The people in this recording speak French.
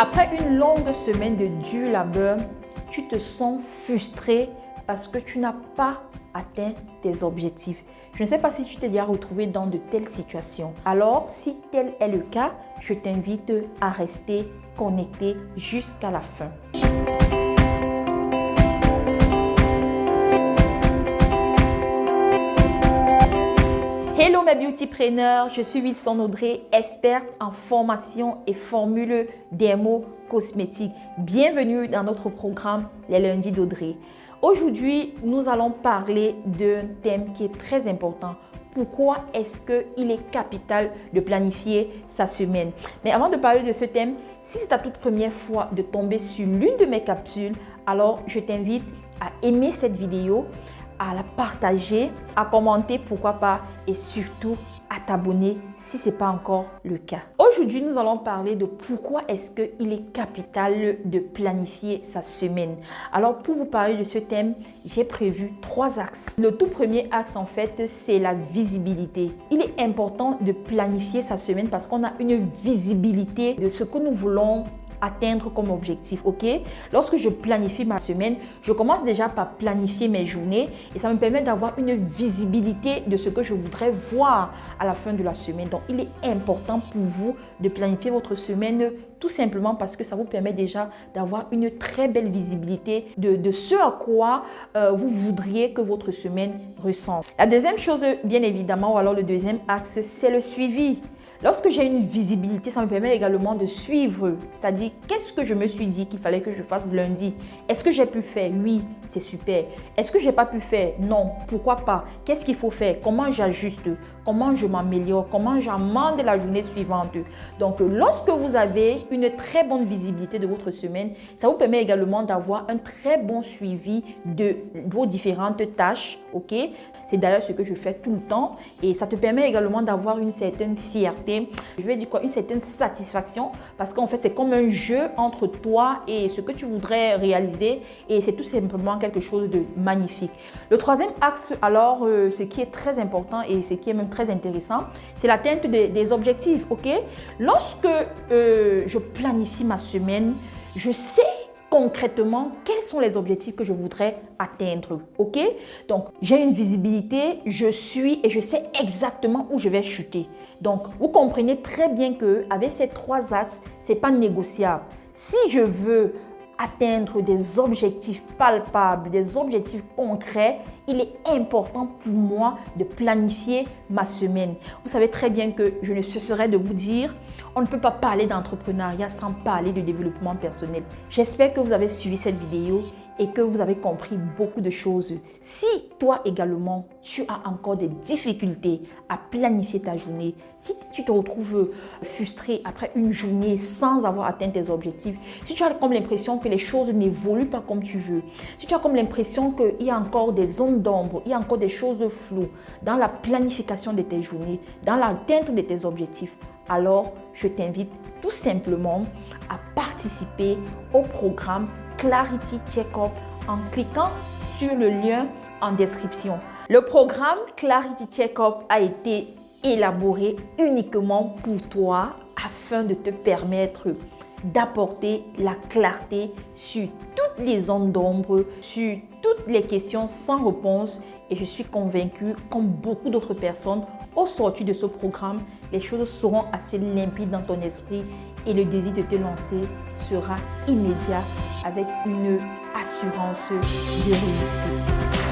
Après une longue semaine de dur labeur, tu te sens frustré parce que tu n'as pas atteint tes objectifs. Je ne sais pas si tu t'es déjà retrouvé dans de telles situations. Alors, si tel est le cas, je t'invite à rester connecté jusqu'à la fin. Hello mes beautypreneurs, je suis Wilson Audrey, experte en formation et formule dermo-cosmétique. Bienvenue dans notre programme Les Lundis d'Audrey. Aujourd'hui, nous allons parler d'un thème qui est très important. Pourquoi est-ce qu'il est capital de planifier sa semaine? Mais avant de parler de ce thème, si c'est ta toute première fois de tomber sur l'une de mes capsules, alors je t'invite à aimer cette vidéo, à la partager, à commenter, pourquoi pas, et surtout à t'abonner si ce n'est pas encore le cas. Aujourd'hui, nous allons parler de pourquoi est-ce qu'il est capital de planifier sa semaine. Alors, pour vous parler de ce thème, j'ai prévu 3 axes. Le tout premier axe, en fait, c'est la visibilité. Il est important de planifier sa semaine parce qu'on a une visibilité de ce que nous voulons atteindre comme objectif, ok? Lorsque je planifie ma semaine, je commence déjà par planifier mes journées et ça me permet d'avoir une visibilité de ce que je voudrais voir à la fin de la semaine. Donc, il est important pour vous de planifier votre semaine tout simplement parce que ça vous permet déjà d'avoir une très belle visibilité de ce à quoi vous voudriez que votre semaine ressemble. La deuxième chose, bien évidemment, ou alors le deuxième axe, c'est le suivi. Lorsque j'ai une visibilité, ça me permet également de suivre. C'est-à-dire, qu'est-ce que je me suis dit qu'il fallait que je fasse lundi? Est-ce que j'ai pu faire? Oui, c'est super. Est-ce que je n'ai pas pu faire? Non. Pourquoi pas? Qu'est-ce qu'il faut faire? Comment j'ajuste? Comment je m'améliore? Comment j'amende la journée suivante? Donc, lorsque vous avez une très bonne visibilité de votre semaine, ça vous permet également d'avoir un très bon suivi de vos différentes tâches. Ok? C'est d'ailleurs ce que je fais tout le temps et ça te permet également d'avoir une certaine fierté. Je vais dire quoi? Une certaine satisfaction parce qu'en fait, c'est comme un jeu entre toi et ce que tu voudrais réaliser et c'est tout simplement quelque chose de magnifique. Le troisième axe, alors, ce qui est très important et ce qui est même très intéressant, c'est l'atteinte des objectifs. Ok? Lorsque je planifie ma semaine, je sais concrètement quels sont les objectifs que je voudrais atteindre. Ok? Donc, j'ai une visibilité, je suis et je sais exactement où je vais chuter. Donc, vous comprenez très bien qu'avec ces 3 axes, ce n'est pas négociable. Si je veux atteindre des objectifs palpables, des objectifs concrets, il est important pour moi de planifier ma semaine. Vous savez très bien que je ne cesserai de vous dire, on ne peut pas parler d'entrepreneuriat sans parler de développement personnel. J'espère que vous avez suivi cette vidéo et que vous avez compris beaucoup de choses. Si toi également, tu as encore des difficultés à planifier ta journée, si tu te retrouves frustré après une journée sans avoir atteint tes objectifs, si tu as comme l'impression que les choses n'évoluent pas comme tu veux, si tu as comme l'impression qu'il y a encore des zones d'ombre, il y a encore des choses floues dans la planification de tes journées, dans l'atteinte de tes objectifs, alors je t'invite tout simplement à participer au programme Clarity Check-up en cliquant sur le lien en description. Le programme Clarity Check-up a été élaboré uniquement pour toi afin de te permettre d'apporter la clarté sur toutes les zones d'ombre, sur toutes les questions sans réponse. Et je suis convaincue, comme beaucoup d'autres personnes, au sortir de ce programme, les choses seront assez limpides dans ton esprit et le désir de te lancer sera immédiat avec une assurance de réussite.